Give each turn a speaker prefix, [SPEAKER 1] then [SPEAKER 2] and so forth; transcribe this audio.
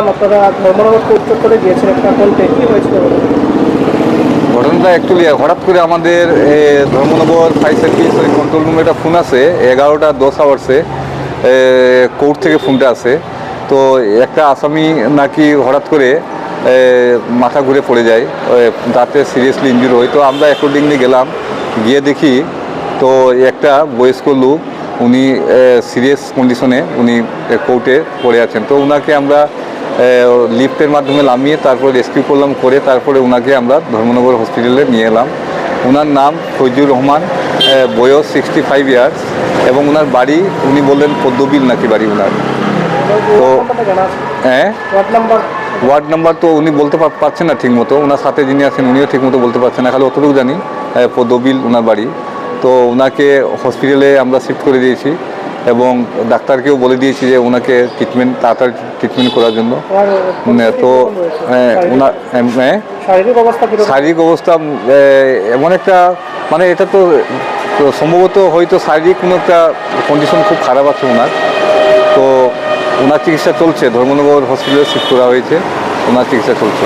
[SPEAKER 1] আপনারা ধর্মনগর কোর্ট চত্বরে গিয়েছেন একটা কন্টে কি হয়েছিল?
[SPEAKER 2] ঘটনাটা অ্যাকচুয়ালি হঠাৎ করে আমাদের ধর্মনগর ফায়ার সার্ভিস কন্ট্রোল রুমে একটা ফোন আসে 11:10 কোর্ট থেকে ফোনটা আসে। তো একটা আসামি নাকি হঠাৎ করে মাথা ঘুরে পড়ে যায়, তাতে সিরিয়াসলি ইনজুর হয়। তো আমরা অ্যাকর্ডিংলি গেলাম, গিয়ে দেখি তো একটা বয়স্ক লোক, উনি সিরিয়াস কন্ডিশনে উনি কোর্টে পড়ে আছেন। তো ওনাকে আমরা লিফটের মাধ্যমে নামিয়ে তারপরে রেস্কিউ করলাম, করে তারপরে ওনাকে আমরা ধর্মনগর হসপিটালে নিয়ে এলাম। ওনার নাম ফৈজুর রহমান, বয়স 65 ইয়ার্স, এবং ওনার বাড়ি উনি বললেন পদ্মবিল নাকি বাড়ি ওনার। তো হ্যাঁ, ওয়ার্ড নাম্বার তো উনি বলতে পারছেন না ঠিক মতো, ওনার সাথে যিনি আছেন উনিও ঠিক মতো বলতে পারছেন না, খালি অতটুকু জানি পদ্মবিল ওনার বাড়ি। তো ওনাকে হসপিটালে আমরা শিফট করে দিয়েছি এবং ডাক্তারকেও বলে দিয়েছি যে ওনাকে তাড়াতাড়ি ট্রিটমেন্ট করার জন্য। তো ওনার শারীরিক অবস্থা এমন একটা, মানে এটা তো সম্ভবত হয়তো শারীরিক কোনো একটা কন্ডিশন খুব খারাপ আছে ওনার। তো ওনার চিকিৎসা চলছে, ধর্মনগর হসপিটালে শিফট করা হয়েছে, ওনার চিকিৎসা চলছে।